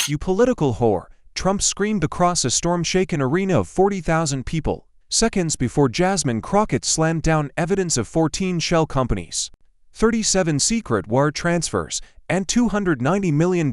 "You political whore," Trump screamed across a storm-shaken arena of 40,000 people, seconds before Jasmine Crockett slammed down evidence of 14 shell companies, 37 secret wire transfers, and $290 million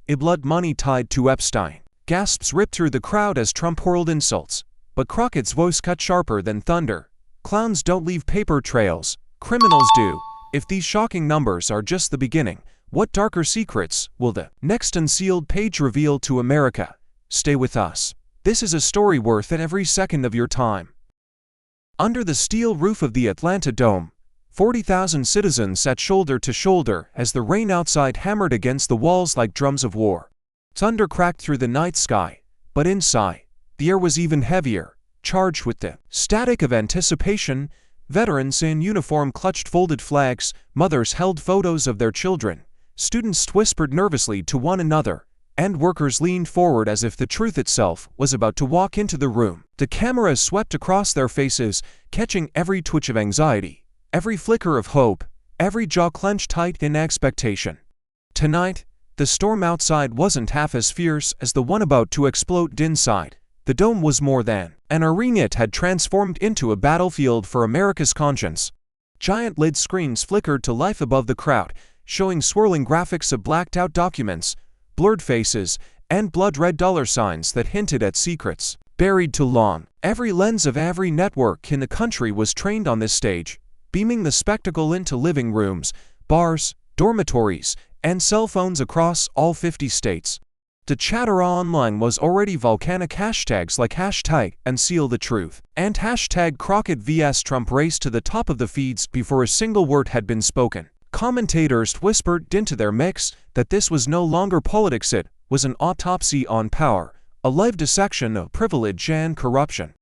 in blood money tied to Epstein. Gasps ripped through the crowd as Trump hurled insults, but Crockett's voice cut sharper than thunder. "Clowns don't leave paper trails, criminals do. If these shocking numbers are just the beginning, what darker secrets will the next unsealed page reveal to America? Stay with us. This is a story worth every second of your time." Under the steel roof of the Atlanta Dome, 40,000 citizens sat shoulder to shoulder as the rain outside hammered against the walls like drums of war. Thunder cracked through the night sky, but inside, the air was even heavier, charged with the static of anticipation. Veterans in uniform clutched folded flags, mothers held photos of their children, students whispered nervously to one another, and workers leaned forward as if the truth itself was about to walk into the room. The cameras swept across their faces, catching every twitch of anxiety, every flicker of hope, every jaw clenched tight in expectation. Tonight, the storm outside wasn't half as fierce as the one about to explode inside. The dome was more than an arena. It had transformed into a battlefield for America's conscience. Giant lid screens flickered to life above the crowd, showing swirling graphics of blacked-out documents, blurred faces, and blood-red dollar signs that hinted at secrets buried too long. Every lens of every network in the country was trained on this stage, beaming the spectacle into living rooms, bars, dormitories, and cell phones across all 50 states. The chatter online was already volcanic. Hashtags like #UnsealTheTruth and #Crockett vs Trump raced to the top of the feeds before a single word had been spoken. Commentators whispered into their mix that this was no longer politics, it was an autopsy on power, a live dissection of privilege and corruption.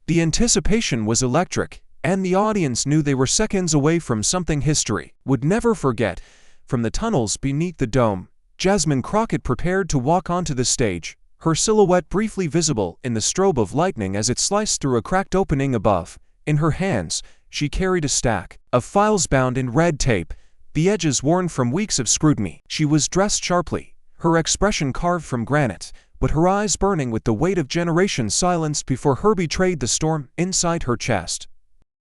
The anticipation was electric, and the audience knew they were seconds away from something history would never forget. From the tunnels beneath the dome, Jasmine Crockett prepared to walk onto the stage, her silhouette briefly visible in the strobe of lightning as it sliced through a cracked opening above. In her hands, she carried a stack of files bound in red tape, the edges worn from weeks of scrutiny. She was dressed sharply, her expression carved from granite, but her eyes burning with the weight of generations silenced before her betrayed the storm inside her chest.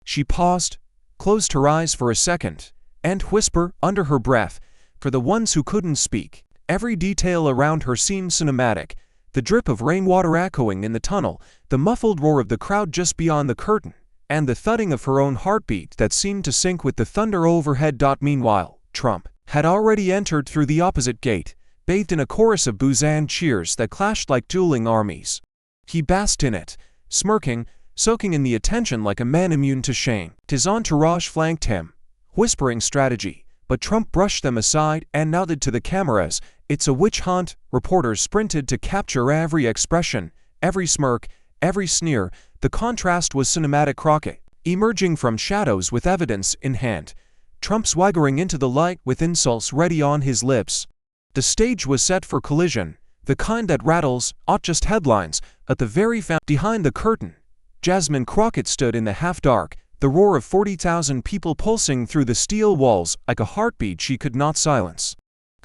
She paused, closed her eyes for a second, and whispered under her breath, for the ones who couldn't speak. Every detail around her seemed cinematic, the drip of rainwater echoing in the tunnel, the muffled roar of the crowd just beyond the curtain, and the thudding of her own heartbeat that seemed to sync with the thunder overhead. Meanwhile, Trump had already entered through the opposite gate, bathed in a chorus of boos and cheers that clashed like dueling armies. He basked in it, smirking, soaking in the attention like a man immune to shame. His entourage flanked him, whispering strategy, but Trump brushed them aside and nodded to the cameras. "It's a witch hunt." Reporters sprinted to capture every expression, every smirk, every sneer. The contrast was cinematic. Crockett, emerging from shadows with evidence in hand, Trump swaggering into the light with insults ready on his lips. The stage was set for collision, the kind that rattles, not just headlines, at the very behind the curtain. Jasmine Crockett stood in the half-dark, the roar of 40,000 people pulsing through the steel walls like a heartbeat she could not silence.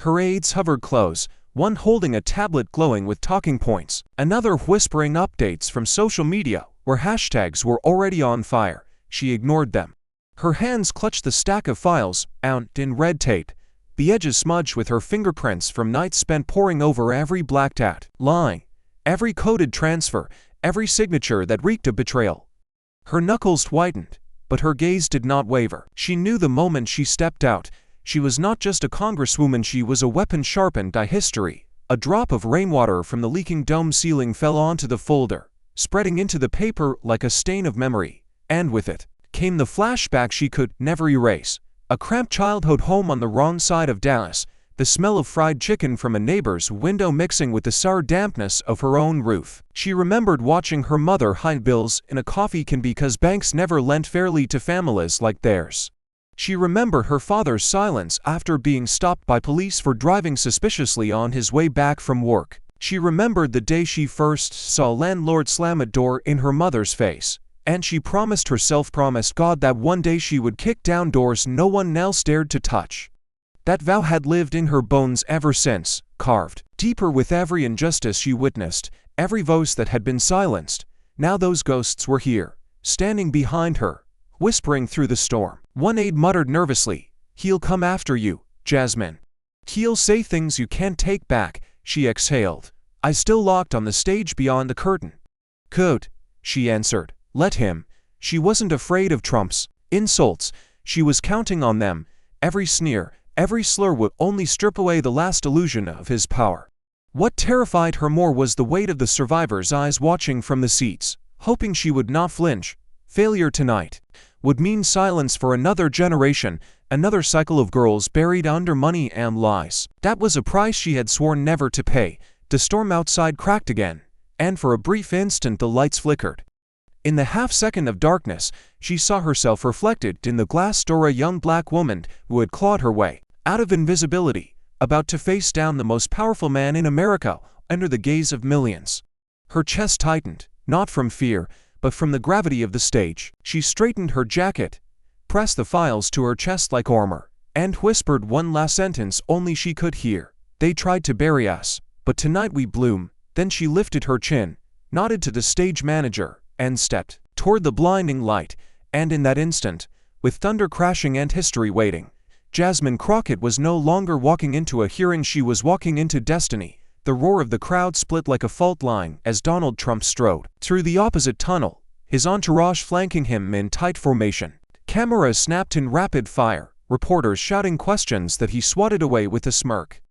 Her aides hovered close, one holding a tablet glowing with talking points, another whispering updates from social media where hashtags were already on fire. She ignored them. Her hands clutched the stack of files, bound in red tape, the edges smudged with her fingerprints from nights spent poring over every blacked-out line, every coded transfer, every signature that reeked of betrayal. Her knuckles whitened, but her gaze did not waver. She knew the moment she stepped out, she was not just a congresswoman, she was a weapon sharpened by history. A drop of rainwater from the leaking dome ceiling fell onto the folder, spreading into the paper like a stain of memory, and with it came the flashback she could never erase. A cramped childhood home on the wrong side of Dallas, the smell of fried chicken from a neighbor's window mixing with the sour dampness of her own roof. She remembered watching her mother hide bills in a coffee can because banks never lent fairly to families like theirs. She remembered her father's silence after being stopped by police for driving suspiciously on his way back from work. She remembered the day she first saw a landlord slam a door in her mother's face, and she promised God that one day she would kick down doors no one else dared to touch. That vow had lived in her bones ever since, carved deeper with every injustice she witnessed, every voice that had been silenced. Now those ghosts were here, standing behind her, whispering through the storm. One aide muttered nervously, "He'll come after you, Jasmine. He'll say things you can't take back," she exhaled. "I still locked on the stage beyond the curtain." "Good," she answered. "Let him." She wasn't afraid of Trump's insults. She was counting on them. Every sneer, every slur would only strip away the last illusion of his power. What terrified her more was the weight of the survivors' eyes watching from the seats, hoping she would not flinch. Failure tonight would mean silence for another generation, another cycle of girls buried under money and lies. That was a price she had sworn never to pay. The storm outside cracked again, and for a brief instant the lights flickered. In the half-second of darkness, she saw herself reflected in the glass door, a young black woman who had clawed her way out of invisibility, about to face down the most powerful man in America under the gaze of millions. Her chest tightened, not from fear, but from the gravity of the stage. She straightened her jacket, pressed the files to her chest like armor, and whispered one last sentence only she could hear. "They tried to bury us, but tonight we bloom." Then she lifted her chin, nodded to the stage manager, and stepped toward the blinding light. And in that instant, with thunder crashing and history waiting, Jasmine Crockett was no longer walking into a hearing, she was walking into destiny. The roar of the crowd split like a fault line as Donald Trump strode through the opposite tunnel, his entourage flanking him in tight formation. Cameras snapped in rapid fire, reporters shouting questions that he swatted away with a smirk.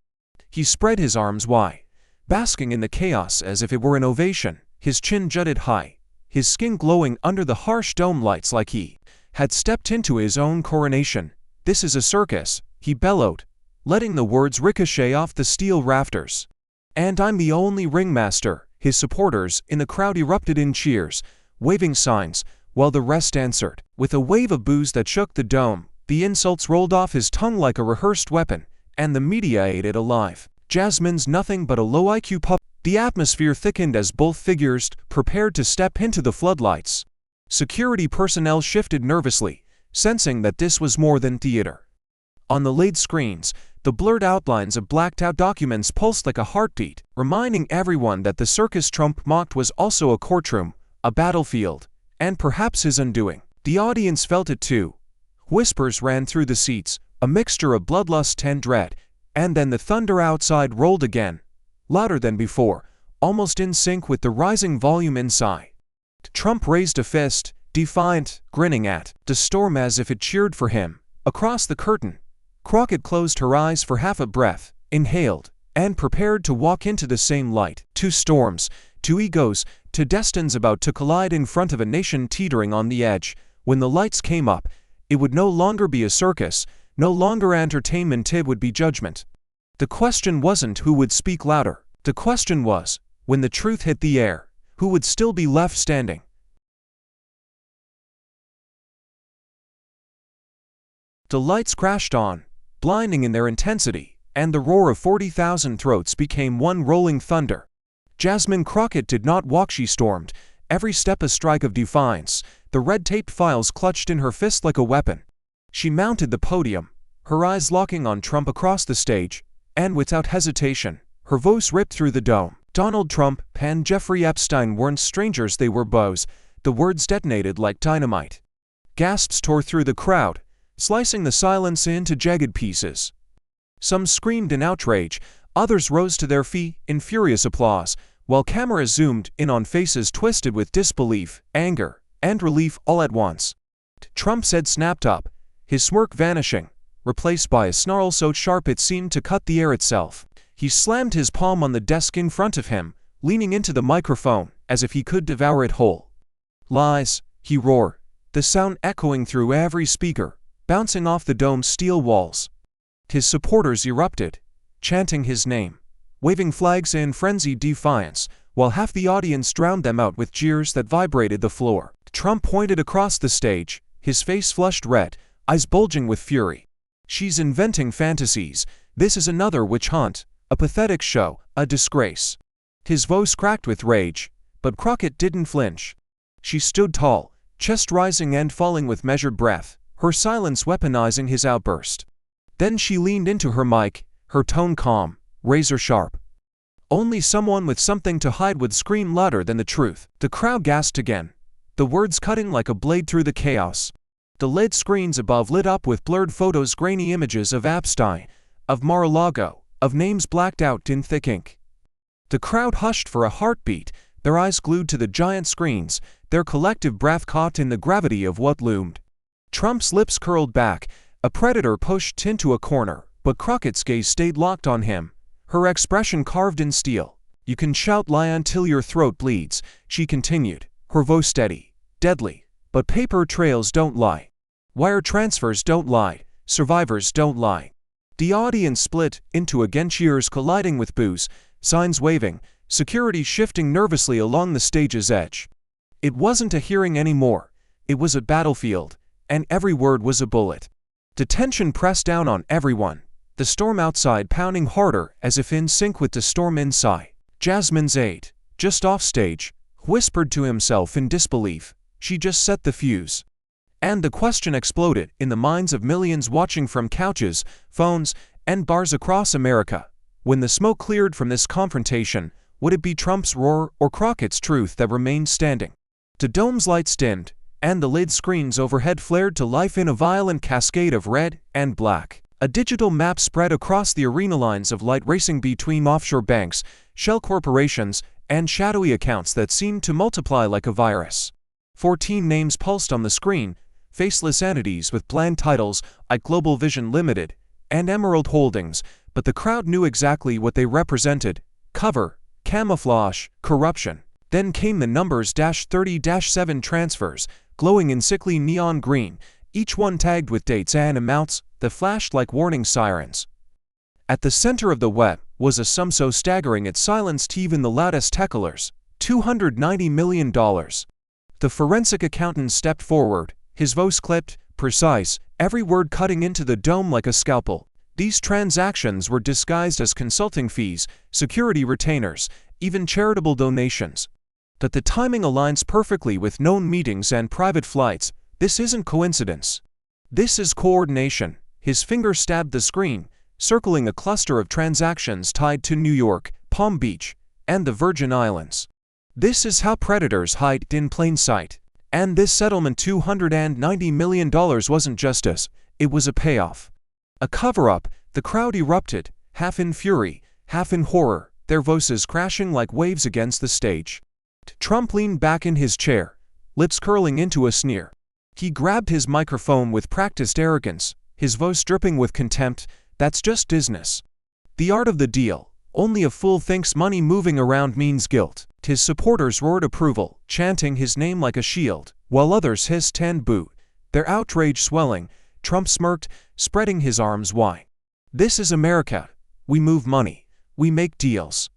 He spread his arms wide, basking in the chaos as if it were an ovation. His chin jutted high, his skin glowing under the harsh dome lights like he had stepped into his own coronation. "This is a circus," he bellowed, letting the words ricochet off the steel rafters. "And I'm the only ringmaster." His supporters in the crowd erupted in cheers, waving signs, while the rest answered with a wave of boos that shook the dome. The insults rolled off his tongue like a rehearsed weapon, and the media ate it alive. Jasmine's nothing but a low IQ pup. The atmosphere thickened as both figures prepared to step into the floodlights. Security personnel shifted nervously, sensing that this was more than theater. On the laid screens, the blurred outlines of blacked-out documents pulsed like a heartbeat, reminding everyone that the circus Trump mocked was also a courtroom, a battlefield, and perhaps his undoing. The audience felt it too. Whispers ran through the seats, a mixture of bloodlust and dread, and then the thunder outside rolled again, louder than before, almost in sync with the rising volume inside. Trump raised a fist, defiant, grinning at the storm as if it cheered for him. Across the curtain, Crockett closed her eyes for half a breath, inhaled, and prepared to walk into the same light. Two storms, two egos, two destinies about to collide in front of a nation teetering on the edge. When the lights came up, it would no longer be a circus, no longer entertainment, it would be judgment. The question wasn't who would speak louder. The question was, when the truth hit the air, who would still be left standing? The lights crashed on, blinding in their intensity, and the roar of 40,000 throats became one rolling thunder. Jasmine Crockett did not walk, she stormed, every step a strike of defiance, the red-taped files clutched in her fist like a weapon. She mounted the podium, her eyes locking on Trump across the stage, and without hesitation, her voice ripped through the dome. Donald Trump and Jeffrey Epstein weren't strangers, they were bows. The words detonated like dynamite. Gasps tore through the crowd, slicing the silence into jagged pieces. Some screamed in outrage, others rose to their feet in furious applause, while cameras zoomed in on faces twisted with disbelief, anger, and relief all at once. Trump's head snapped up, his smirk vanishing, replaced by a snarl so sharp it seemed to cut the air itself. He slammed his palm on the desk in front of him, leaning into the microphone as if he could devour it whole. "Lies," he roared, the sound echoing through every speaker, bouncing off the dome's steel walls. His supporters erupted, chanting his name, waving flags in frenzied defiance, while half the audience drowned them out with jeers that vibrated the floor. Trump pointed across the stage, his face flushed red, eyes bulging with fury. "She's inventing fantasies. This is another witch hunt, a pathetic show, a disgrace." His voice cracked with rage, but Crockett didn't flinch. She stood tall, chest rising and falling with measured breath, her silence weaponizing his outburst. Then she leaned into her mic, her tone calm, razor sharp. Only someone with something to hide would scream louder than the truth. The crowd gasped again, the words cutting like a blade through the chaos. The LED screens above lit up with blurred photos, grainy images of Epstein, of Mar-a-Lago, of names blacked out in thick ink. The crowd hushed for a heartbeat, their eyes glued to the giant screens, their collective breath caught in the gravity of what loomed. Trump's lips curled back, a predator pushed into a corner, but Crockett's gaze stayed locked on him, her expression carved in steel. "You can shout lie until your throat bleeds," she continued, her voice steady, deadly. "But paper trails don't lie. Wire transfers don't lie. Survivors don't lie." The audience split into again, cheers colliding with boos, signs waving, security shifting nervously along the stage's edge. It wasn't a hearing anymore. It was a battlefield, and every word was a bullet. The tension pressed down on everyone, the storm outside pounding harder as if in sync with the storm inside. Jasmine's aide, just off stage, whispered to himself in disbelief. She just set the fuse. And the question exploded in the minds of millions watching from couches, phones, and bars across America. When the smoke cleared from this confrontation, would it be Trump's roar or Crockett's truth that remained standing? The dome's lights dimmed, and the lid screens overhead flared to life in a violent cascade of red and black. A digital map spread across the arena, lines of light racing between offshore banks, shell corporations, and shadowy accounts that seemed to multiply like a virus. 14 names pulsed on the screen, faceless entities with bland titles like Global Vision Limited and Emerald Holdings, but the crowd knew exactly what they represented: cover, camouflage, corruption. Then came the numbers: -30-7 transfers, glowing in sickly neon green, each one tagged with dates and amounts that flashed like warning sirens. At the center of the web was a sum so staggering it silenced even the loudest hecklers: $290 million. The forensic accountant stepped forward, his voice clipped, precise, every word cutting into the dome like a scalpel. These transactions were disguised as consulting fees, security retainers, even charitable donations. But the timing aligns perfectly with known meetings and private flights. This isn't coincidence. This is coordination. His finger stabbed the screen, circling a cluster of transactions tied to New York, Palm Beach, and the Virgin Islands. This is how predators hide in plain sight. And this settlement, $290 million, wasn't justice, it was a payoff. A cover-up. The crowd erupted, half in fury, half in horror, their voices crashing like waves against the stage. Trump leaned back in his chair, lips curling into a sneer. He grabbed his microphone with practiced arrogance, his voice dripping with contempt. "That's just business. The art of the deal. Only a fool thinks money moving around means guilt." His supporters roared approval, chanting his name like a shield, while others hissed and booed, their outrage swelling. Trump smirked, spreading his arms wide. "This is America. We move money. We make deals.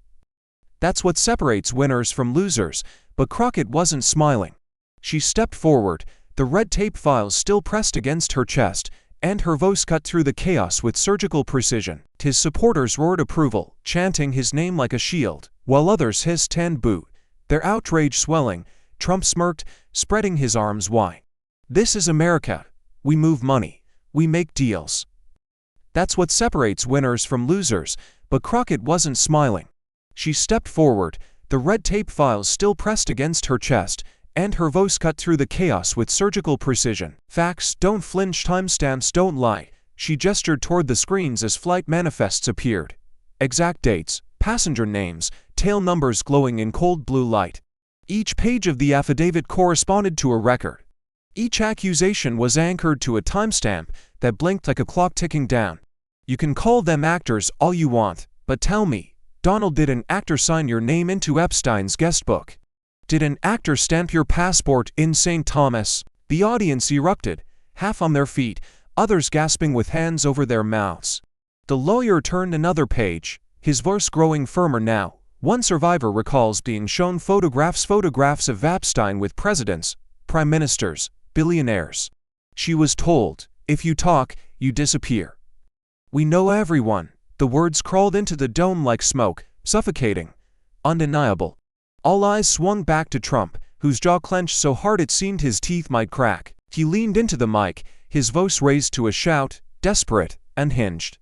That's what separates winners from losers." But Crockett wasn't smiling. She stepped forward, the red tape files still pressed against her chest, and her voice cut through the chaos with surgical precision. His supporters roared approval, chanting his name like a shield, while others hissed and booed, their outrage swelling. Trump smirked, spreading his arms wide. "This is America. We move money. We make deals. That's what separates winners from losers." But Crockett wasn't smiling. She stepped forward, the red tape files still pressed against her chest, and her voice cut through the chaos with surgical precision. "Facts don't flinch, timestamps don't lie." She gestured toward the screens as flight manifests appeared. Exact dates, passenger names, tail numbers glowing in cold blue light. Each page of the affidavit corresponded to a record. Each accusation was anchored to a timestamp that blinked like a clock ticking down. "You can call them actors all you want, but tell me, Donald, did an actor sign your name into Epstein's guest book? Did an actor stamp your passport in St. Thomas?" The audience erupted, half on their feet, others gasping with hands over their mouths. The lawyer turned another page, his voice growing firmer now. "One survivor recalls being shown photographs of Epstein with presidents, prime ministers, billionaires. She was told, if you talk, you disappear. We know everyone." The words crawled into the dome like smoke, suffocating, undeniable. All eyes swung back to Trump, whose jaw clenched so hard it seemed his teeth might crack. He leaned into the mic, his voice raised to a shout, desperate, unhinged.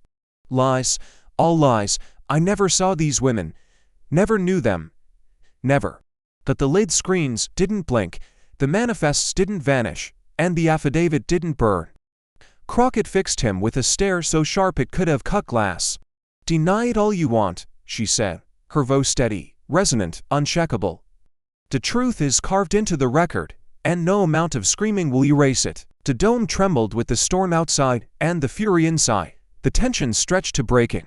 "Lies, all lies, I never saw these women. Never knew them. Never. But the lid screens didn't blink, the manifests didn't vanish, and the affidavit didn't burn. Crockett fixed him with a stare so sharp it could have cut glass. "Deny it all you want," she said, her voice steady, resonant, unshakable. "The truth is carved into the record, and no amount of screaming will erase it." The dome trembled with the storm outside and the fury inside, the tension stretched to breaking.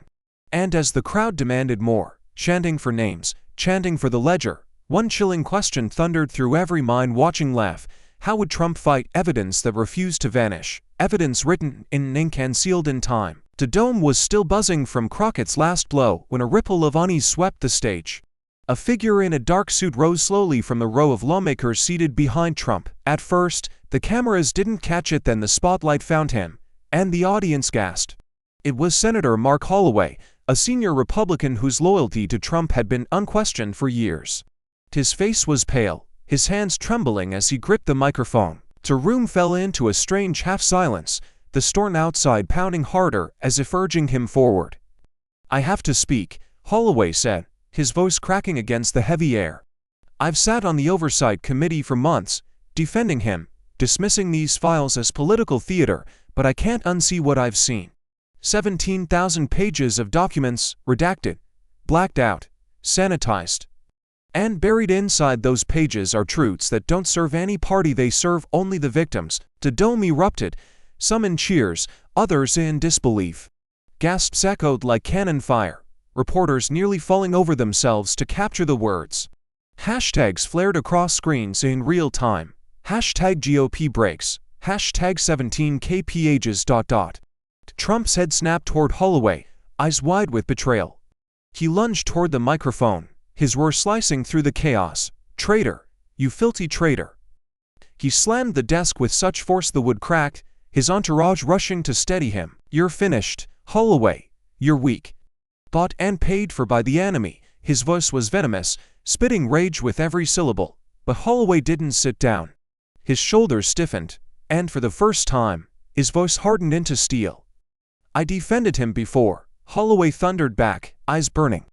And as the crowd demanded more, chanting for names, chanting for the ledger, one chilling question thundered through every mind watching laugh. How would Trump fight evidence that refused to vanish, evidence written in ink and sealed in time? The dome was still buzzing from Crockett's last blow when a ripple of unease swept the stage. A figure in a dark suit rose slowly from the row of lawmakers seated behind Trump. At first, the cameras didn't catch it, then the spotlight found him, and the audience gasped. It was Senator Mark Holloway, a senior Republican whose loyalty to Trump had been unquestioned for years. His face was pale, his hands trembling as he gripped the microphone. The room fell into a strange half-silence, the storm outside pounding harder as if urging him forward. "I have to speak," Holloway said, his voice cracking against the heavy air. "I've sat on the Oversight Committee for months, defending him, dismissing these files as political theater, but I can't unsee what I've seen. 17,000 pages of documents, redacted, blacked out, sanitized. And buried inside those pages are truths that don't serve any party, they serve only the victims." The dome erupted, some in cheers, others in disbelief. Gasps echoed like cannon fire, reporters nearly falling over themselves to capture the words. Hashtags flared across screens in real time. Hashtag GOP breaks. Hashtag 17kpages. Trump's head snapped toward Holloway, eyes wide with betrayal. He lunged toward the microphone, his words slicing through the chaos. "Traitor! You filthy traitor!" He slammed the desk with such force the wood cracked, his entourage rushing to steady him. "You're finished, Holloway. You're weak. Bought and paid for by the enemy." His voice was venomous, spitting rage with every syllable. But Holloway didn't sit down. His shoulders stiffened, and for the first time, his voice hardened into steel. "I defended him before," Holloway thundered back, eyes burning.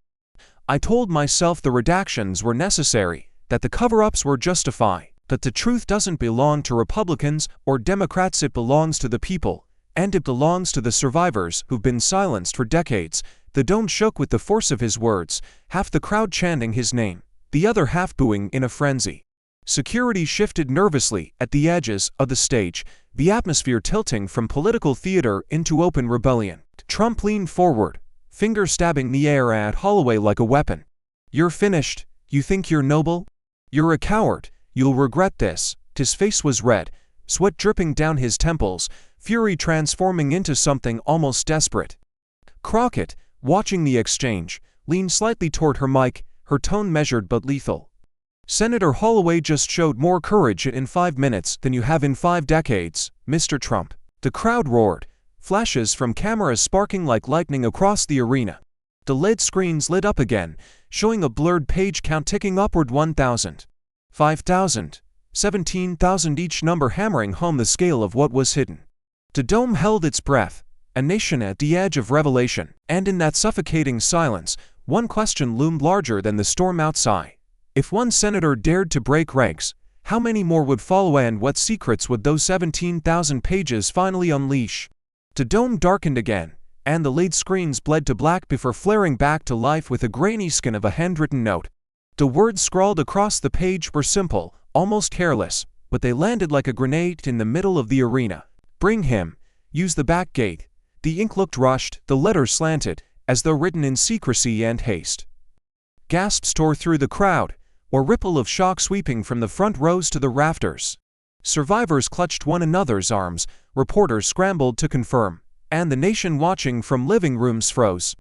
"I told myself the redactions were necessary, that the cover-ups were justified, but the truth doesn't belong to Republicans or Democrats, it belongs to the people, and it belongs to the survivors who've been silenced for decades." The dome shook with the force of his words, half the crowd chanting his name, the other half booing in a frenzy. Security shifted nervously at the edges of the stage, the atmosphere tilting from political theater into open rebellion. Trump leaned forward, finger stabbing the air at Holloway like a weapon. "You're finished. You think you're noble? You're a coward. You'll regret this." His face was red, sweat dripping down his temples, fury transforming into something almost desperate. Crockett, watching the exchange, leaned slightly toward her mic, her tone measured but lethal. "Senator Holloway just showed more courage in 5 minutes than you have in 5 decades, Mr. Trump." The crowd roared, flashes from cameras sparking like lightning across the arena. The LED screens lit up again, showing a blurred page count ticking upward. 1,000, 5,000, 17,000, each number hammering home the scale of what was hidden. The dome held its breath, a nation at the edge of revelation, and in that suffocating silence, one question loomed larger than the storm outside. If one senator dared to break ranks, how many more would follow, and what secrets would those 17,000 pages finally unleash? The dome darkened again, and the LED screens bled to black before flaring back to life with a grainy skin of a handwritten note. The words scrawled across the page were simple, almost careless, but they landed like a grenade in the middle of the arena. "Bring him. Use the back gate." The ink looked rushed, the letters slanted, as though written in secrecy and haste. Gasps tore through the crowd, a ripple of shock sweeping from the front rows to the rafters. Survivors clutched one another's arms, reporters scrambled to confirm, and the nation watching from living rooms froze.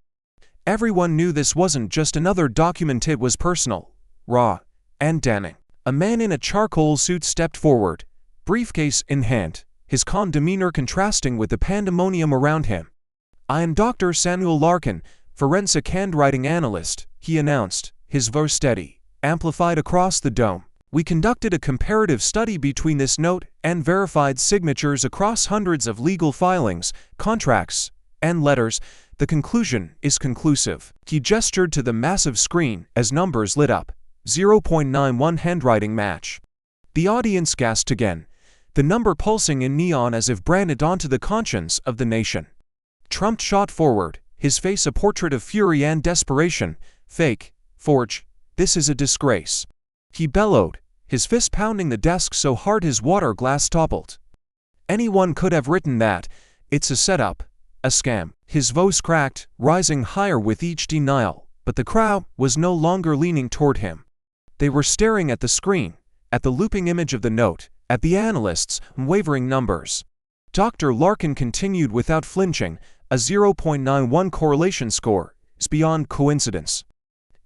Everyone knew this wasn't just another document, it was personal, raw, and damning. A man in a charcoal suit stepped forward, briefcase in hand, his calm demeanor contrasting with the pandemonium around him. "I am Dr. Samuel Larkin, forensic handwriting analyst," he announced, his voice steady, amplified across the dome. "We conducted a comparative study between this note and verified signatures across hundreds of legal filings, contracts, and letters. The conclusion is conclusive. He gestured to the massive screen as numbers lit up. 0.91 handwriting match. The audience gasped again, the number pulsing in neon as if branded onto the conscience of the nation. Trump shot forward, his face a portrait of fury and desperation. Fake, forge, this is a disgrace. He bellowed, his fist pounding the desk so hard his water glass toppled. Anyone could have written that. It's a setup, a scam. His voice cracked, rising higher with each denial, but the crowd was no longer leaning toward him. They were staring at the screen, at the looping image of the note, at the analysts' wavering numbers. Dr. Larkin continued without flinching, a 0.91 correlation score is beyond coincidence.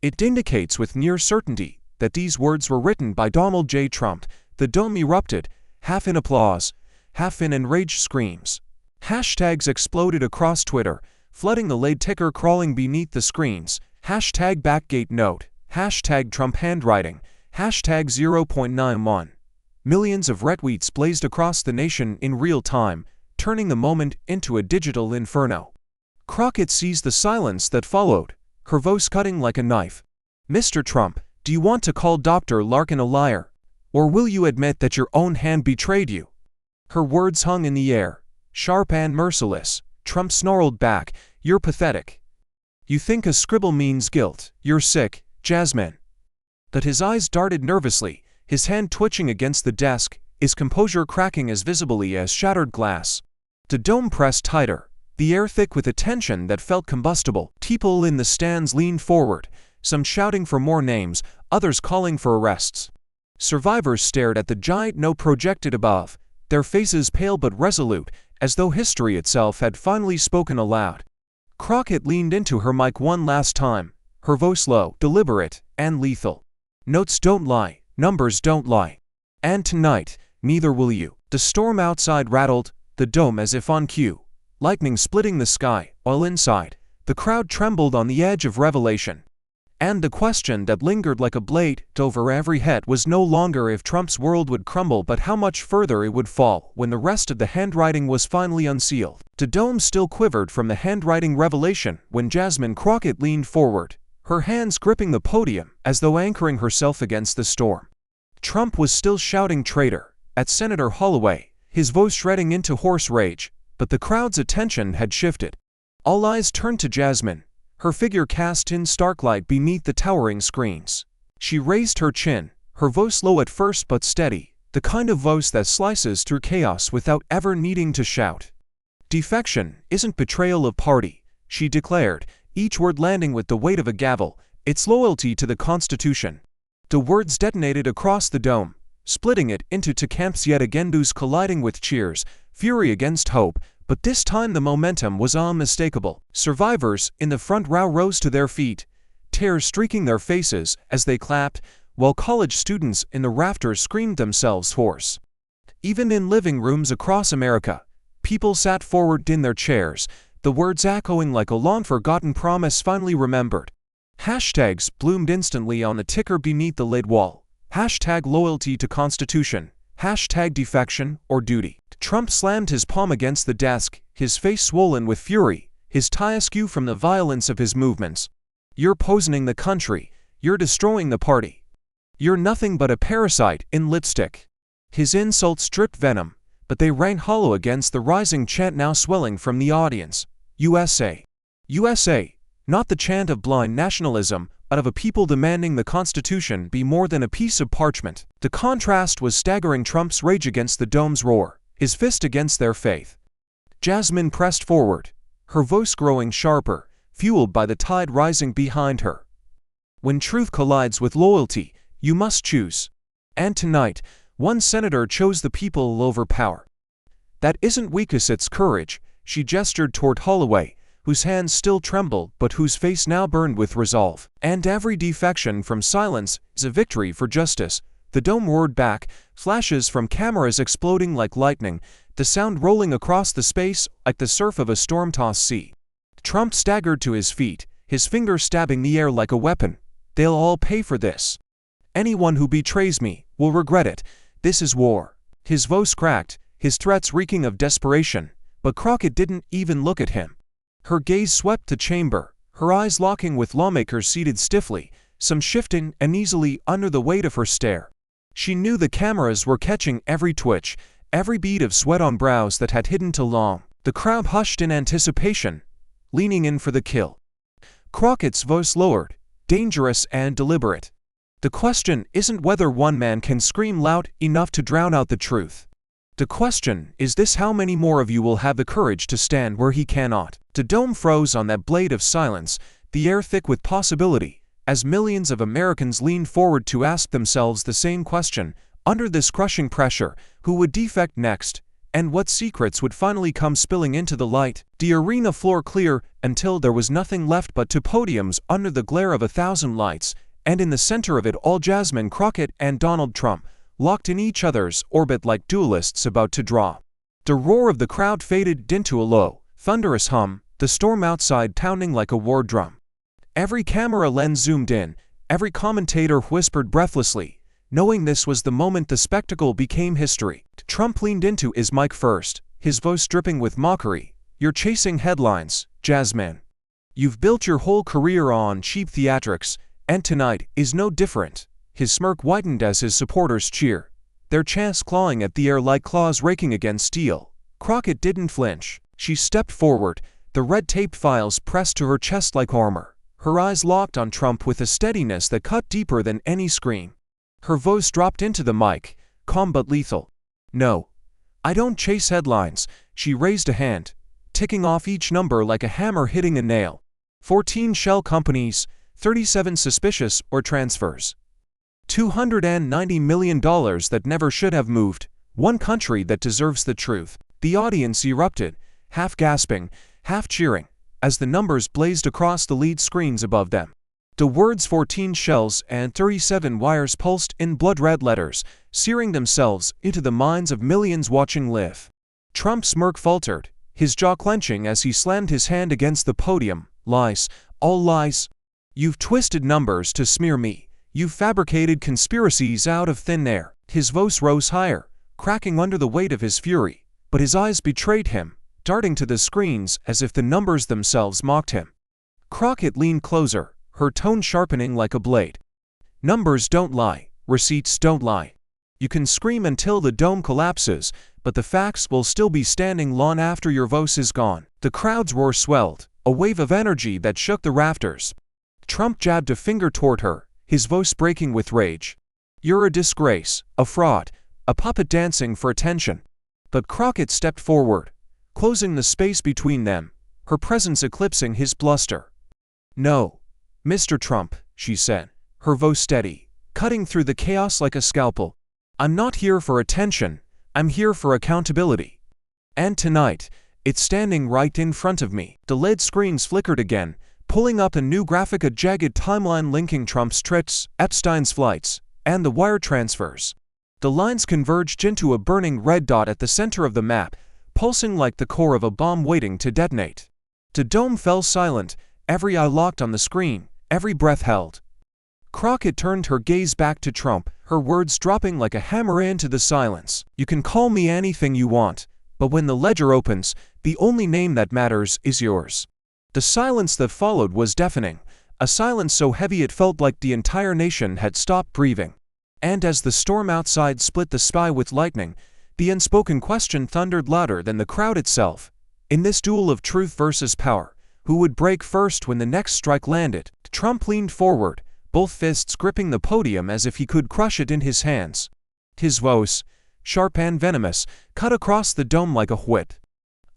It indicates with near certainty that these words were written by Donald J. Trump. The dome erupted, half in applause, half in enraged screams. Hashtags exploded across Twitter, flooding the laid ticker crawling beneath the screens. Hashtag Backgate Note, hashtag Trump handwriting, hashtag 0.91. Millions of retweets blazed across the nation in real time, turning the moment into a digital inferno. Crockett seized the silence that followed, her voice cutting like a knife. Mr. Trump, do you want to call Dr. Larkin a liar? Or will you admit that your own hand betrayed you? Her words hung in the air, sharp and merciless. Trump snarled back, you're pathetic. You think a scribble means guilt. You're sick, Jasmine. But his eyes darted nervously, his hand twitching against the desk, his composure cracking as visibly as shattered glass. The dome pressed tighter, the air thick with a tension that felt combustible. People in the stands leaned forward, some shouting for more names, others calling for arrests. Survivors stared at the giant note projected above, their faces pale but resolute, as though history itself had finally spoken aloud. Crockett leaned into her mic one last time, her voice low, deliberate, and lethal. Notes don't lie, numbers don't lie. And tonight, neither will you. The storm outside rattled, the dome as if on cue, lightning splitting the sky, while inside, the crowd trembled on the edge of revelation. And the question that lingered like a blade over every head was no longer if Trump's world would crumble but how much further it would fall when the rest of the handwriting was finally unsealed. The dome still quivered from the handwriting revelation when Jasmine Crockett leaned forward, her hands gripping the podium as though anchoring herself against the storm. Trump was still shouting traitor at Senator Holloway, his voice shredding into hoarse rage, but the crowd's attention had shifted. All eyes turned to Jasmine, her figure cast in stark light beneath the towering screens. She raised her chin, her voice low at first but steady, the kind of voice that slices through chaos without ever needing to shout. Defection isn't betrayal of party, she declared, each word landing with the weight of a gavel. It's loyalty to the Constitution. The words detonated across the dome, splitting it into two camps yet again, those colliding with cheers, fury against hope. But this time the momentum was unmistakable. Survivors in the front row rose to their feet, tears streaking their faces as they clapped, while college students in the rafters screamed themselves hoarse. Even in living rooms across America, people sat forward in their chairs, the words echoing like a long-forgotten promise finally remembered. Hashtags bloomed instantly on the ticker beneath the lid wall. Hashtag loyalty to Constitution. Hashtag defection or duty. Trump slammed his palm against the desk, his face swollen with fury, his tie askew from the violence of his movements. You're poisoning the country. You're destroying the party. You're nothing but a parasite in lipstick. His insults dripped venom, but they rang hollow against the rising chant now swelling from the audience. USA. USA. Not the chant of blind nationalism, but of a people demanding the Constitution be more than a piece of parchment. The contrast was staggering. Trump's rage against the dome's roar, his fist against their faith. Jasmine pressed forward, her voice growing sharper, fueled by the tide rising behind her. When truth collides with loyalty, you must choose. And tonight, one senator chose the people over power. That isn't weakness, it's courage. She gestured toward Holloway, whose hands still trembled but whose face now burned with resolve. And every defection from silence is a victory for justice. The dome roared back, flashes from cameras exploding like lightning, the sound rolling across the space like the surf of a storm-tossed sea. Trump staggered to his feet, his finger stabbing the air like a weapon. They'll all pay for this. Anyone who betrays me will regret it. This is war. His voice cracked, his threats reeking of desperation, but Crockett didn't even look at him. Her gaze swept the chamber, her eyes locking with lawmakers seated stiffly, some shifting uneasily under the weight of her stare. She knew the cameras were catching every twitch, every bead of sweat on brows that had hidden too long. The crowd hushed in anticipation, leaning in for the kill. Crockett's voice lowered, dangerous and deliberate. The question isn't whether one man can scream loud enough to drown out the truth. The question is this: how many more of you will have the courage to stand where he cannot? The dome froze on that blade of silence, the air thick with possibility, as millions of Americans leaned forward to ask themselves the same question. Under this crushing pressure, who would defect next, and what secrets would finally come spilling into the light? The arena floor cleared until there was nothing left but two podiums under the glare of 1,000 lights, and in the center of it all Jasmine Crockett and Donald Trump, locked in each other's orbit like duelists about to draw. The roar of the crowd faded into a low, thunderous hum, the storm outside pounding like a war drum. Every camera lens zoomed in, every commentator whispered breathlessly, knowing this was the moment the spectacle became history. Trump leaned into his mic first, his voice dripping with mockery. "You're chasing headlines, Jasmine. You've built your whole career on cheap theatrics, and tonight is no different." His smirk widened as his supporters cheered, their chants clawing at the air like claws raking against steel. Crockett didn't flinch. She stepped forward, the red-taped files pressed to her chest like armor, her eyes locked on Trump with a steadiness that cut deeper than any scream. Her voice dropped into the mic, calm but lethal. "No, I don't chase headlines." She raised a hand, ticking off each number like a hammer hitting a nail. 14 shell companies, 37 suspicious or transfers. $290 million that never should have moved. One country that deserves the truth. The audience erupted, half gasping, half cheering, as the numbers blazed across the lead screens above them. The words 14 shells and 37 wires pulsed in blood-red letters, searing themselves into the minds of millions watching live. Trump's smirk faltered, his jaw clenching as he slammed his hand against the podium. "Lies, all lies. You've twisted numbers to smear me. You've fabricated conspiracies out of thin air." His voice rose higher, cracking under the weight of his fury, but his eyes betrayed him, darting to the screens as if the numbers themselves mocked him. Crockett leaned closer, her tone sharpening like a blade. "Numbers don't lie, receipts don't lie. You can scream until the dome collapses, but the facts will still be standing long after your voice is gone." The crowd's roar swelled, a wave of energy that shook the rafters. Trump jabbed a finger toward her, his voice breaking with rage. "You're a disgrace, a fraud, a puppet dancing for attention." But Crockett stepped forward, closing the space between them, her presence eclipsing his bluster. "No, Mr. Trump," she said, her voice steady, cutting through the chaos like a scalpel. "I'm not here for attention, I'm here for accountability. And tonight, it's standing right in front of me." The LED screens flickered again, pulling up a new graphic, a jagged timeline linking Trump's trips, Epstein's flights, and the wire transfers. The lines converged into a burning red dot at the center of the map, pulsing like the core of a bomb waiting to detonate. The dome fell silent, every eye locked on the screen, every breath held. Crockett turned her gaze back to Trump, her words dropping like a hammer into the silence. "You can call me anything you want, but when the ledger opens, the only name that matters is yours." The silence that followed was deafening, a silence so heavy it felt like the entire nation had stopped breathing. And as the storm outside split the sky with lightning, the unspoken question thundered louder than the crowd itself. In this duel of truth versus power, who would break first when the next strike landed? Trump leaned forward, both fists gripping the podium as if he could crush it in his hands. His voice, sharp and venomous, cut across the dome like a whip.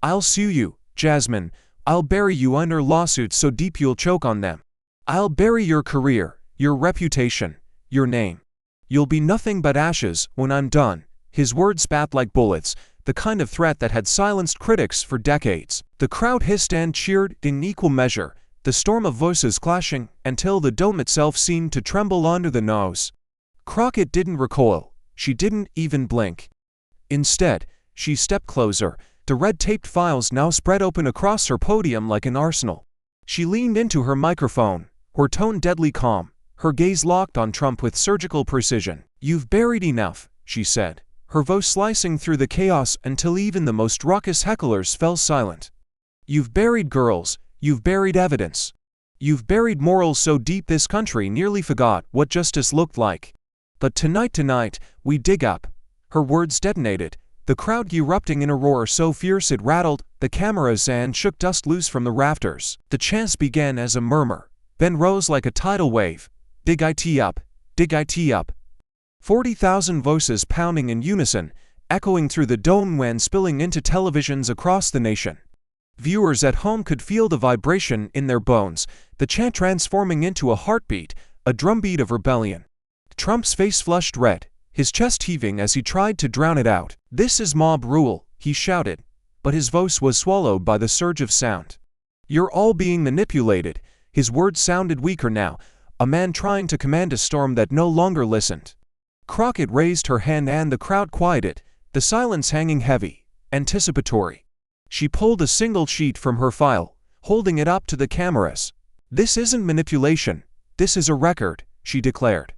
"I'll sue you, Jasmine. I'll bury you under lawsuits so deep you'll choke on them. I'll bury your career, your reputation, your name. You'll be nothing but ashes when I'm done." His words spat like bullets, the kind of threat that had silenced critics for decades. The crowd hissed and cheered in equal measure, the storm of voices clashing until the dome itself seemed to tremble under the nose. Crockett didn't recoil, she didn't even blink. Instead, she stepped closer, the red-taped files now spread open across her podium like an arsenal. She leaned into her microphone, her tone deadly calm, her gaze locked on Trump with surgical precision. "You've buried enough," she said, her voice slicing through the chaos until even the most raucous hecklers fell silent. You've buried girls, you've buried evidence. You've buried morals so deep this country nearly forgot what justice looked like. But tonight, we dig up. Her words detonated, the crowd erupting in a roar so fierce it rattled the cameras and shook dust loose from the rafters. The chants began as a murmur, then rose like a tidal wave. Dig it up, dig it up. 40,000 voices pounding in unison, echoing through the dome and spilling into televisions across the nation. Viewers at home could feel the vibration in their bones, the chant transforming into a heartbeat, a drumbeat of rebellion. Trump's face flushed red, his chest heaving as he tried to drown it out. "This is mob rule," he shouted, but his voice was swallowed by the surge of sound. "You're all being manipulated." His words sounded weaker now, a man trying to command a storm that no longer listened. Crockett raised her hand and the crowd quieted, the silence hanging heavy, anticipatory. She pulled a single sheet from her file, holding it up to the cameras. "This isn't manipulation, this is a record," she declared.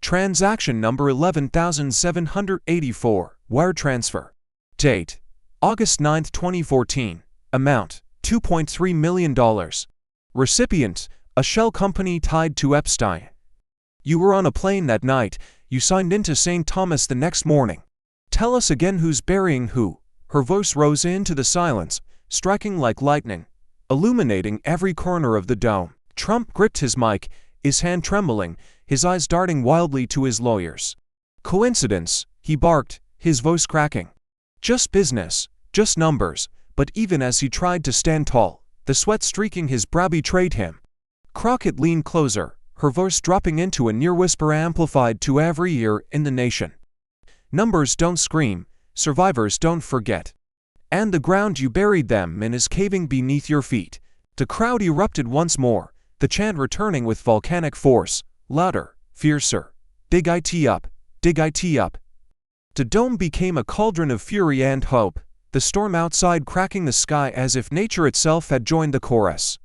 Transaction number 11,784, wire transfer. Date: August 9, 2014. Amount: $2.3 million. Recipient: a shell company tied to Epstein. You were on a plane that night, you signed into St. Thomas the next morning. Tell us again who's burying who. Her voice rose into the silence, striking like lightning, illuminating every corner of the dome. Trump gripped his mic, his hand trembling, his eyes darting wildly to his lawyers. "Coincidence?" he barked, his voice cracking. "Just business, just numbers." But even as he tried to stand tall, the sweat streaking his brow betrayed him. Crockett leaned closer, her voice dropping into a near whisper amplified to every ear in the nation. "Numbers don't scream, survivors don't forget. And the ground you buried them in is caving beneath your feet." The crowd erupted once more, the chant returning with volcanic force, louder, fiercer. "Dig it up, dig it up." The dome became a cauldron of fury and hope, the storm outside cracking the sky as if nature itself had joined the chorus.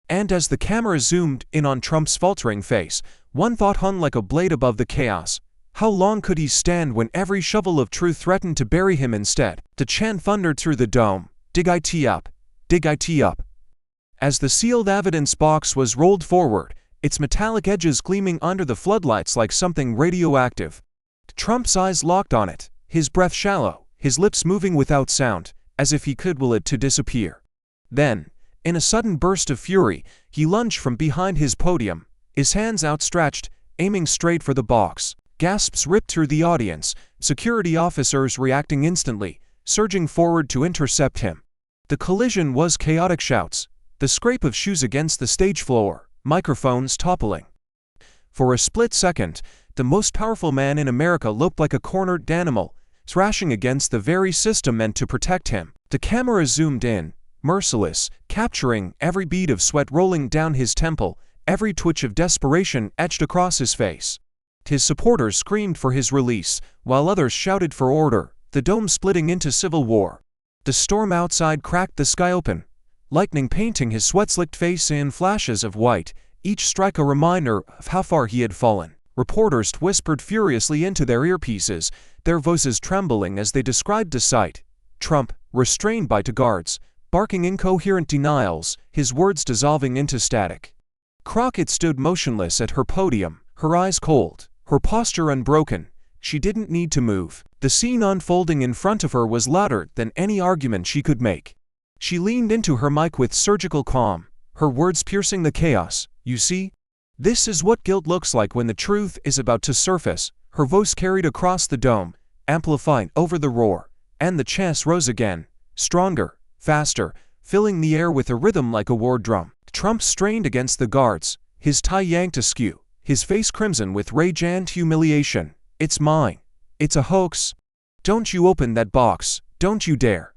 And as the camera zoomed in on Trump's faltering face, one thought hung like a blade above the chaos. How long could he stand when every shovel of truth threatened to bury him instead? The chant thundered through the dome, "Dig it up, dig it up." As the sealed evidence box was rolled forward, its metallic edges gleaming under the floodlights like something radioactive. Trump's eyes locked on it, his breath shallow, his lips moving without sound, as if he could will it to disappear. Then, in a sudden burst of fury, he lunged from behind his podium, his hands outstretched, aiming straight for the box. Gasps ripped through the audience, security officers reacting instantly, surging forward to intercept him. The collision was chaotic shouts, the scrape of shoes against the stage floor, microphones toppling. For a split second, the most powerful man in America looked like a cornered animal, thrashing against the very system meant to protect him. The camera zoomed in, merciless, capturing every bead of sweat rolling down his temple, every twitch of desperation etched across his face. His supporters screamed for his release, while others shouted for order, the dome splitting into civil war. The storm outside cracked the sky open, lightning painting his sweat-slicked face in flashes of white, each strike a reminder of how far he had fallen. Reporters whispered furiously into their earpieces, their voices trembling as they described the sight. Trump, restrained by two guards, barking incoherent denials, his words dissolving into static. Crockett stood motionless at her podium, her eyes cold, her posture unbroken. She didn't need to move. The scene unfolding in front of her was louder than any argument she could make. She leaned into her mic with surgical calm, her words piercing the chaos. "You see? This is what guilt looks like when the truth is about to surface." Her voice carried across the dome, amplifying over the roar, and the chants rose again, stronger, faster, filling the air with a rhythm like a war drum. Trump strained against the guards, his tie yanked askew, his face crimson with rage and humiliation. "It's mine. It's a hoax. Don't you open that box. Don't you dare."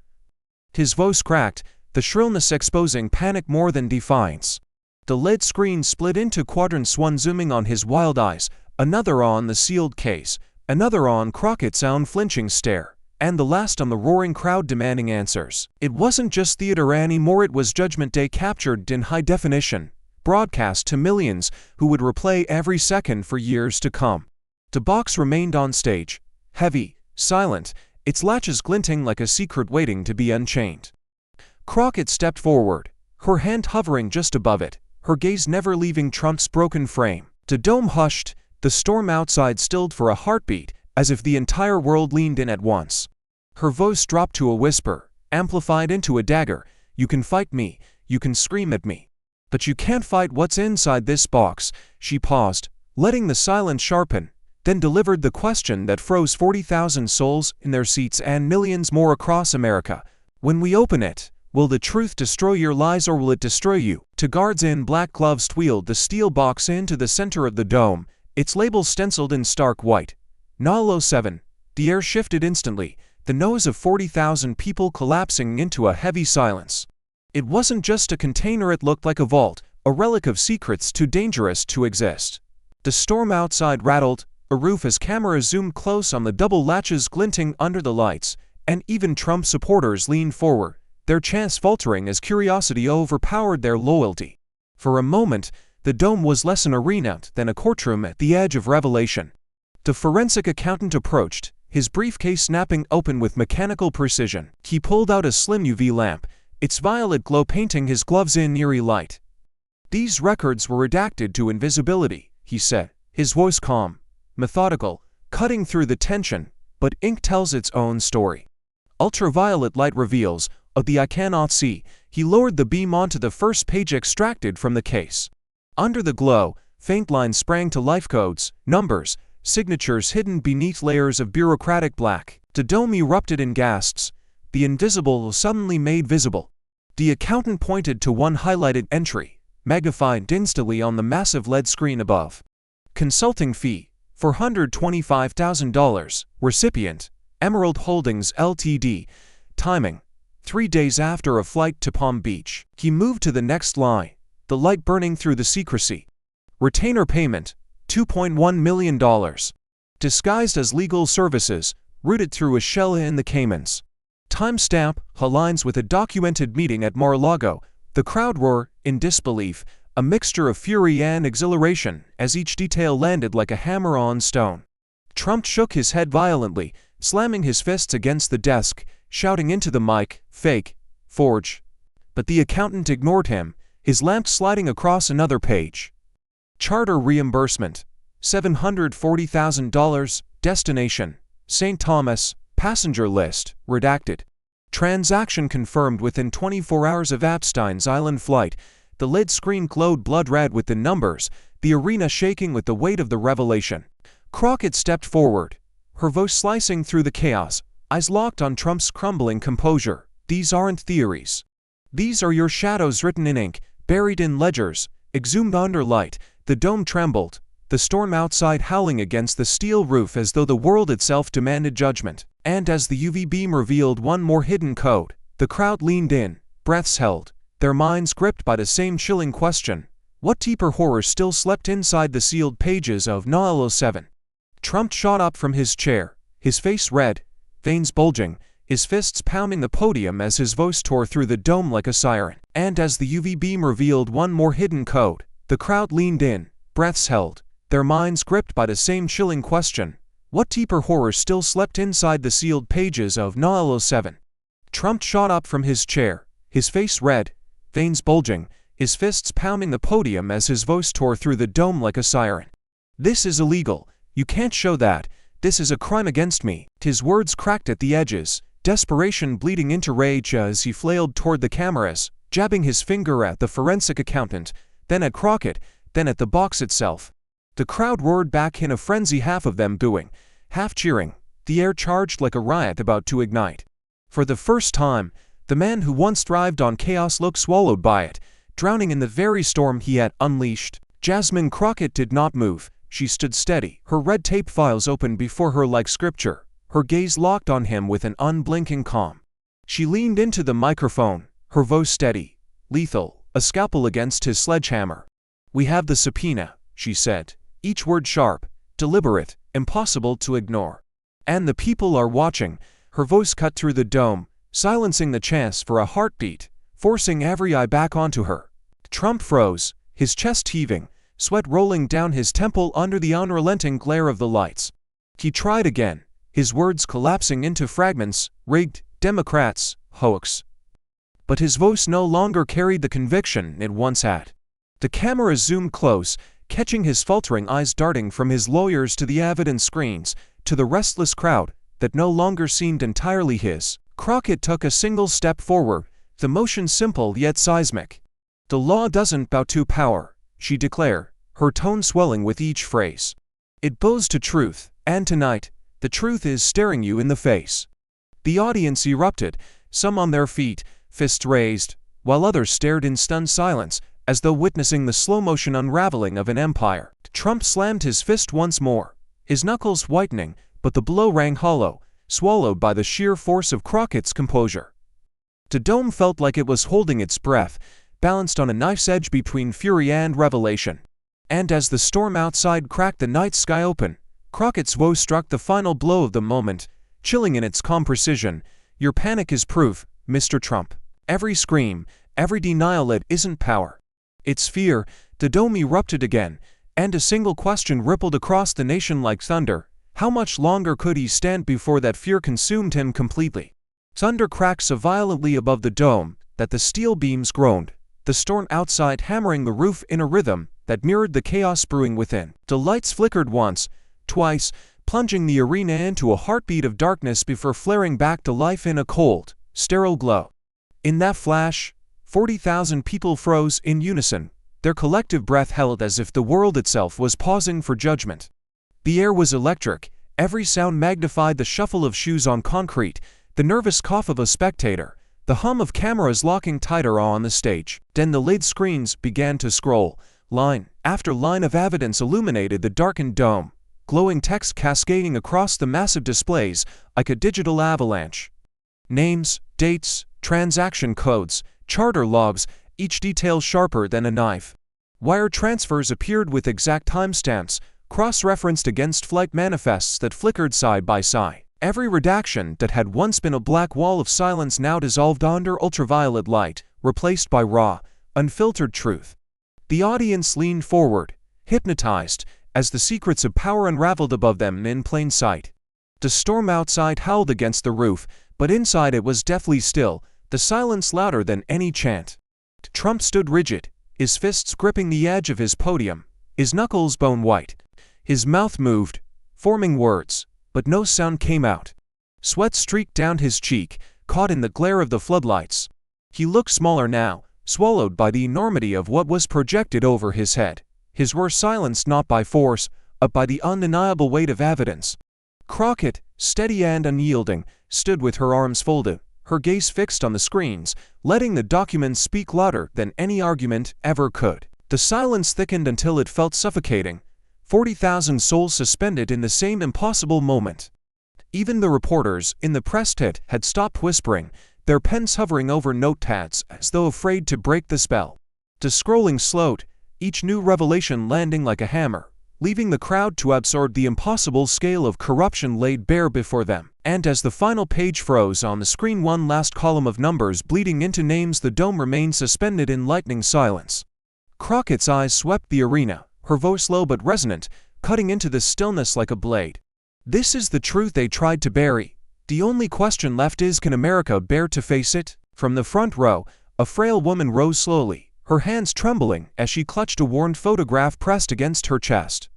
His voice cracked, the shrillness exposing panic more than defiance. The lead screen split into quadrants, one zooming on his wild eyes, another on the sealed case, another on Crockett's unflinching stare, and the last on the roaring crowd demanding answers. It wasn't just theater anymore, it was Judgment Day captured in high definition, broadcast to millions who would replay every second for years to come. The box remained on stage, heavy, silent, its latches glinting like a secret waiting to be unchained. Crockett stepped forward, her hand hovering just above it, her gaze never leaving Trump's broken frame. The dome hushed, the storm outside stilled for a heartbeat, as if the entire world leaned in at once. Her voice dropped to a whisper, amplified into a dagger. You can fight me, you can scream at me, but you can't fight what's inside this box. She paused, letting the silence sharpen, then delivered the question that froze 40,000 souls in their seats and millions more across America. When we open it, will the truth destroy your lies or will it destroy you? Two guards in black gloves wheeled the steel box into the center of the dome, its label stenciled in stark white. NAL 07. The air shifted instantly, the nose of 40,000 people collapsing into a heavy silence. It wasn't just a container, it looked like a vault, a relic of secrets too dangerous to exist. The storm outside rattled, a roof as cameras zoomed close on the double latches glinting under the lights, and even Trump supporters leaned forward, their chants faltering as curiosity overpowered their loyalty. For a moment, the dome was less an arena than a courtroom at the edge of revelation. The forensic accountant approached, his briefcase snapping open with mechanical precision. He pulled out a slim UV lamp, its violet glow painting his gloves in eerie light. These records were redacted to invisibility, he said, his voice calm, methodical, cutting through the tension, but ink tells its own story. Ultraviolet light reveals, of the I cannot see. He lowered the beam onto the first page extracted from the case. Under the glow, faint lines sprang to life codes, numbers, signatures hidden beneath layers of bureaucratic black. The dome erupted in gasps, the invisible suddenly made visible. The accountant pointed to one highlighted entry, magnified instantly on the massive LED screen above. Consulting fee, $425,000. Recipient, Emerald Holdings Ltd. Timing, 3 days after a flight to Palm Beach. He moved to the next line, the light burning through the secrecy. Retainer payment, $2.1 million. Disguised as legal services, routed through a shell in the Caymans. Timestamp aligns with a documented meeting at Mar-a-Lago. The crowd roared, in disbelief, a mixture of fury and exhilaration, as each detail landed like a hammer on stone. Trump shook his head violently, slamming his fists against the desk, shouting into the mic, "Fake, forge." But the accountant ignored him, his lamp sliding across another page. Charter reimbursement, $740,000. Destination, St. Thomas. Passenger list, redacted. Transaction confirmed within 24 hours of Epstein's Island flight. The lid screen glowed blood red with the numbers, the arena shaking with the weight of the revelation. Crockett stepped forward, her voice slicing through the chaos, eyes locked on Trump's crumbling composure. These aren't theories. These are your shadows written in ink, buried in ledgers, exhumed under light. The dome trembled, the storm outside howling against the steel roof as though the world itself demanded judgment. And as the UV beam revealed one more hidden code, the crowd leaned in, breaths held, their minds gripped by the same chilling question. What deeper horror still slept inside the sealed pages of NAL 07? Trump shot up from his chair, his face red, veins bulging, his fists pounding the podium as his voice tore through the dome like a siren. And as the UV beam revealed one more hidden code, the crowd leaned in, breaths held, their minds gripped by the same chilling question. What deeper horror still slept inside the sealed pages of NAL 07? Trump shot up from his chair, his face red, veins bulging, his fists pounding the podium as his voice tore through the dome like a siren. This is illegal. You can't show that. This is a crime against me. His words cracked at the edges, desperation bleeding into rage as he flailed toward the cameras, jabbing his finger at the forensic accountant, then at Crockett, then at the box itself. The crowd roared back in a frenzy, half of them booing, half cheering, the air charged like a riot about to ignite. For the first time, the man who once thrived on chaos looked swallowed by it, drowning in the very storm he had unleashed. Jasmine Crockett did not move. She stood steady, her red tape files open before her like scripture, her gaze locked on him with an unblinking calm. She leaned into the microphone, her voice steady, lethal, a scalpel against his sledgehammer. "We have the subpoena," she said, each word sharp, deliberate, impossible to ignore. "And the people are watching." Her voice cut through the dome, silencing the chance for a heartbeat, forcing every eye back onto her. Trump froze, his chest heaving, sweat rolling down his temple under the unrelenting glare of the lights. He tried again, his words collapsing into fragments. "Rigged, Democrats, hoax." but his voice no longer carried the conviction it once had. The camera zoomed close, catching his faltering eyes darting from his lawyers to the evidence screens, to the restless crowd that no longer seemed entirely his. Crockett took a single step forward, the motion simple yet seismic. "The law doesn't bow to power," she declared, her tone swelling with each phrase. "It bows to truth, and tonight, the truth is staring you in the face." The audience erupted, some on their feet, fists raised, while others stared in stunned silence, as though witnessing the slow-motion unraveling of an empire. Trump slammed his fist once more, his knuckles whitening, but the blow rang hollow, swallowed by the sheer force of Crockett's composure. The dome felt like it was holding its breath, balanced on a knife's edge between fury and revelation. And as the storm outside cracked the night sky open, Crockett's woe struck the final blow of the moment, chilling in its calm precision. "Your panic is proof, Mr. Trump. Every scream, every denial, it isn't power. It's fear." The dome erupted again, and a single question rippled across the nation like thunder. How much longer could he stand before that fear consumed him completely? Thunder cracked so violently above the dome that the steel beams groaned, the storm outside hammering the roof in a rhythm that mirrored the chaos brewing within. The lights flickered once, twice, plunging the arena into a heartbeat of darkness before flaring back to life in a cold, sterile glow. In that flash, 40,000 people froze in unison, their collective breath held as if the world itself was pausing for judgment. The air was electric, every sound magnified: the shuffle of shoes on concrete, the nervous cough of a spectator, the hum of cameras locking tighter on the stage. Then the lid screens began to scroll, line after line of evidence illuminated the darkened dome, glowing text cascading across the massive displays like a digital avalanche. Names, dates, transaction codes, charter logs, each detail sharper than a knife. Wire transfers appeared with exact timestamps, cross-referenced against flight manifests that flickered side by side. Every redaction that had once been a black wall of silence now dissolved under ultraviolet light, replaced by raw, unfiltered truth. The audience leaned forward, hypnotized, as the secrets of power unraveled above them in plain sight. The storm outside howled against the roof, but inside it was deathly still, the silence louder than any chant. Trump stood rigid, his fists gripping the edge of his podium, his knuckles bone white. His mouth moved, forming words, but no sound came out. Sweat streaked down his cheek, caught in the glare of the floodlights. He looked smaller now, swallowed by the enormity of what was projected over his head. His words silenced not by force, but by the undeniable weight of evidence. Crockett, steady and unyielding, stood with her arms folded, her gaze fixed on the screens, letting the documents speak louder than any argument ever could. The silence thickened until it felt suffocating. 40,000 souls suspended in the same impossible moment. Even the reporters in the press pit had stopped whispering, their pens hovering over notepads as though afraid to break the spell. The scrolling slowed, each new revelation landing like a hammer, leaving the crowd to absorb the impossible scale of corruption laid bare before them. And as the final page froze on the screen, one last column of numbers bleeding into names, the dome remained suspended in lightning silence. Crockett's eyes swept the arena, her voice low but resonant, cutting into the stillness like a blade. "This is the truth they tried to bury. The only question left is, can America bear to face it?" From the front row, a frail woman rose slowly, her hands trembling as she clutched a worn photograph pressed against her chest.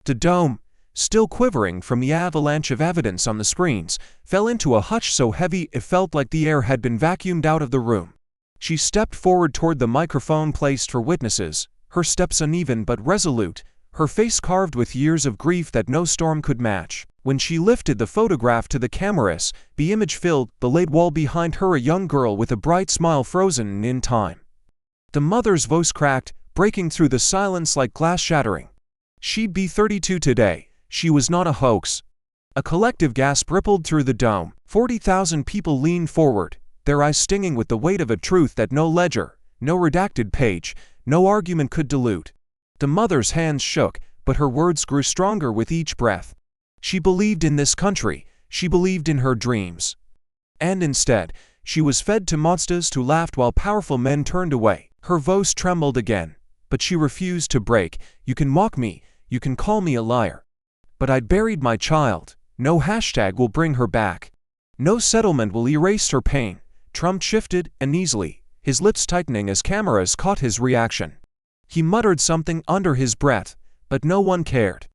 The dome, still quivering from the avalanche of evidence on the screens, fell into a hush so heavy it felt like the air had been vacuumed out of the room. She stepped forward toward the microphone placed for witnesses, her steps uneven but resolute, her face carved with years of grief that no storm could match. When she lifted the photograph to the cameras, the image filled the laid wall behind her, a young girl with a bright smile frozen in time. The mother's voice cracked, breaking through the silence like glass shattering. She'd be 32 today. She was not a hoax. A collective gasp rippled through the dome. 40,000 people leaned forward, their eyes stinging with the weight of a truth that no ledger, no redacted page, no argument could dilute. The mother's hands shook, but her words grew stronger with each breath. She believed in this country, she believed in her dreams. And instead, she was fed to monsters who laughed while powerful men turned away. Her voice trembled again, but she refused to break. "You can mock me, you can call me a liar. But I'd buried my child. No hashtag will bring her back. No settlement will erase her pain. Trump shifted uneasily, his lips tightening as cameras caught his reaction. He muttered something under his breath, but no one cared.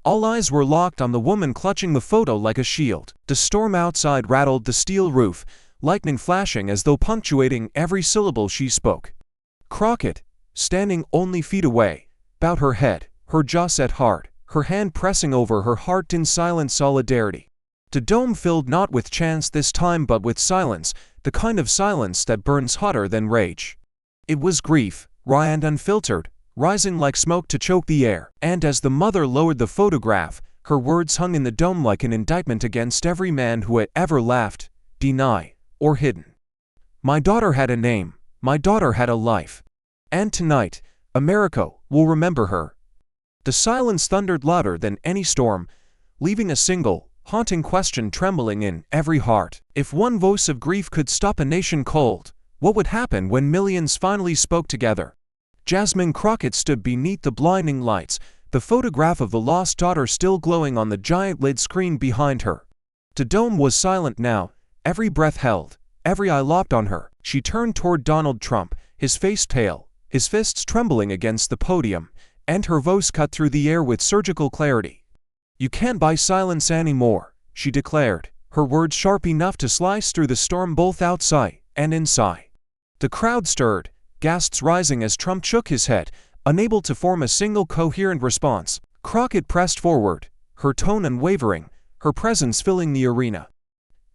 All eyes were locked on the woman clutching the photo like a shield. The storm outside rattled the steel roof, lightning flashing as though punctuating every syllable she spoke. Crockett, standing only feet away, bowed her head, her jaw set hard, her hand pressing over her heart in silent solidarity. The dome filled not with chants this time but with silence, the kind of silence that burns hotter than rage. It was grief, raw and unfiltered, rising like smoke to choke the air, and as the mother lowered the photograph, her words hung in the dome like an indictment against every man who had ever laughed, denied, or hidden. My daughter had a name, my daughter had a life. And tonight, America will remember her. The silence thundered louder than any storm, leaving a single, haunting question trembling in every heart. If one voice of grief could stop a nation cold, what would happen when millions finally spoke together? Jasmine Crockett stood beneath the blinding lights, the photograph of the lost daughter still glowing on the giant lid screen behind her. The dome was silent now, every breath held, every eye locked on her. She turned toward Donald Trump, his face pale, his fists trembling against the podium, and her voice cut through the air with surgical clarity. "You can't buy silence anymore," she declared, her words sharp enough to slice through the storm both outside and inside. The crowd stirred, gasps rising as Trump shook his head, unable to form a single coherent response. Crockett pressed forward, her tone unwavering, her presence filling the arena.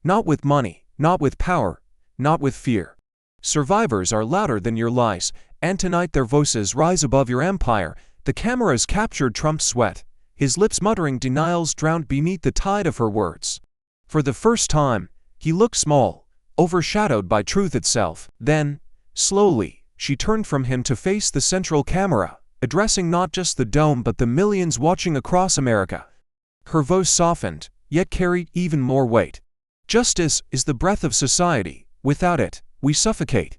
"Not with money, not with power, not with fear. Survivors are louder than your lies, and tonight their voices rise above your empire." The cameras captured Trump's sweat, his lips muttering denials drowned beneath the tide of her words. For the first time, he looked small, overshadowed by truth itself. Then, slowly, she turned from him to face the central camera, addressing not just the dome but the millions watching across America. Her voice softened, yet carried even more weight. "Justice is the breath of society. Without it, we suffocate.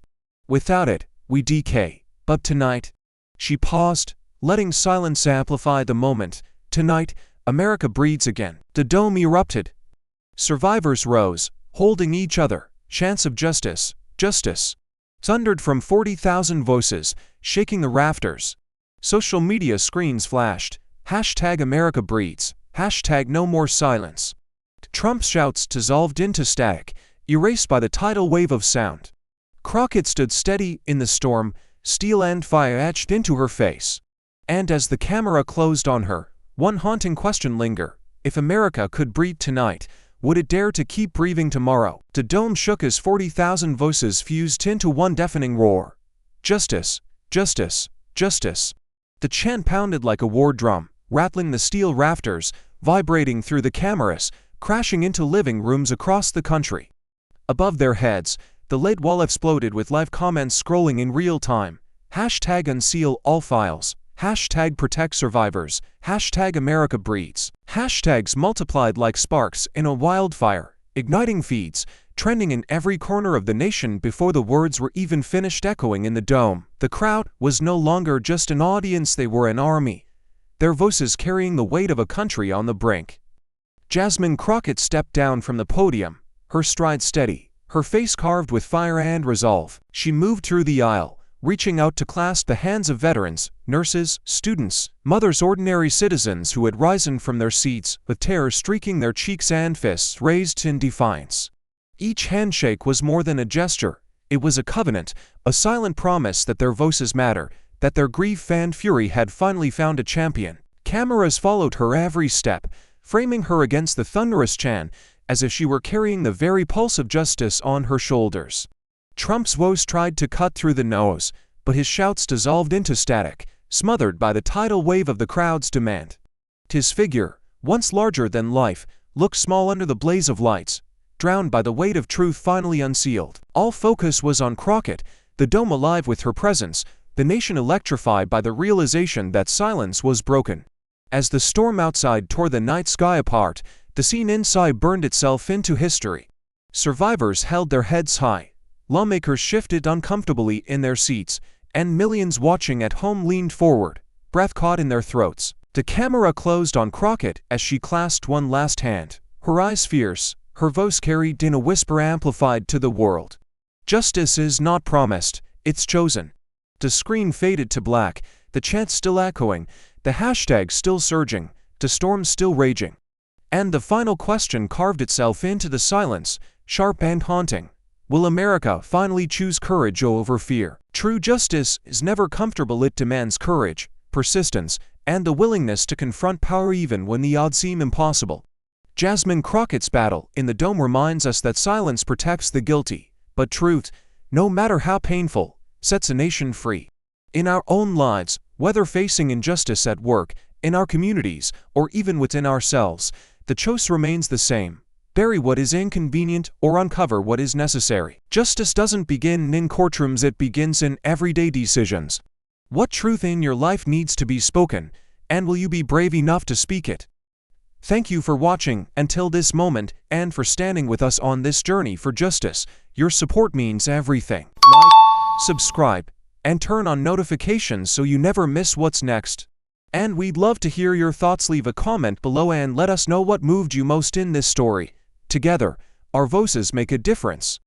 Without it, we decay. But tonight..." She paused, letting silence amplify the moment. "Tonight, America breathes again." The dome erupted. Survivors rose, holding each other. Chants of justice, justice, thundered from 40,000 voices, shaking the rafters. Social media screens flashed. Hashtag America breathes. Hashtag no more silence. Trump's shouts dissolved into static, erased by the tidal wave of sound. Crockett stood steady in the storm, steel and fire etched into her face. And as the camera closed on her, one haunting question lingered. If America could breathe tonight, would it dare to keep breathing tomorrow? The dome shook as 40,000 voices fused into one deafening roar. Justice, justice, justice. The chant pounded like a war drum, rattling the steel rafters, vibrating through the cameras, crashing into living rooms across the country. Above their heads, the lead wall exploded with live comments scrolling in real time. Hashtag unseal all files. Hashtag protect survivors. Hashtag America breathes. Hashtags multiplied like sparks in a wildfire, igniting feeds, trending in every corner of the nation before the words were even finished echoing in the dome. The crowd was no longer just an audience, they were an army, their voices carrying the weight of a country on the brink. Jasmine Crockett stepped down from the podium, her stride steady, her face carved with fire and resolve. She moved through the aisle, reaching out to clasp the hands of veterans, nurses, students, mothers, ordinary citizens who had risen from their seats, with terror streaking their cheeks and fists raised in defiance. Each handshake was more than a gesture, it was a covenant, a silent promise that their voices matter, that their grief and fury had finally found a champion. Cameras followed her every step, framing her against the thunderous chant, as if she were carrying the very pulse of justice on her shoulders. Trump's voice tried to cut through the noise, but his shouts dissolved into static, smothered by the tidal wave of the crowd's demand. His figure, once larger than life, looked small under the blaze of lights, drowned by the weight of truth finally unsealed. All focus was on Crockett, the dome alive with her presence, the nation electrified by the realization that silence was broken. As the storm outside tore the night sky apart, the scene inside burned itself into history. Survivors held their heads high. Lawmakers shifted uncomfortably in their seats, and millions watching at home leaned forward, breath caught in their throats. The camera closed on Crockett as she clasped one last hand, her eyes fierce, her voice carried in a whisper amplified to the world. Justice is not promised, it's chosen. The screen faded to black, the chant still echoing, the hashtag still surging, the storm still raging. And the final question carved itself into the silence, sharp and haunting. Will America finally choose courage over fear? True justice is never comfortable. It demands courage, persistence, and the willingness to confront power even when the odds seem impossible. Jasmine Crockett's battle in the Dome reminds us that silence protects the guilty, but truth, no matter how painful, sets a nation free. In our own lives, whether facing injustice at work, in our communities, or even within ourselves, the choice remains the same. Bury what is inconvenient or uncover what is necessary. Justice doesn't begin in courtrooms, it begins in everyday decisions. What truth in your life needs to be spoken, and will you be brave enough to speak it? Thank you for watching until this moment and for standing with us on this journey for justice. Your support means everything. Like, subscribe, and turn on notifications so you never miss what's next. And we'd love to hear your thoughts. Leave a comment below and let us know what moved you most in this story. Together, our voices make a difference.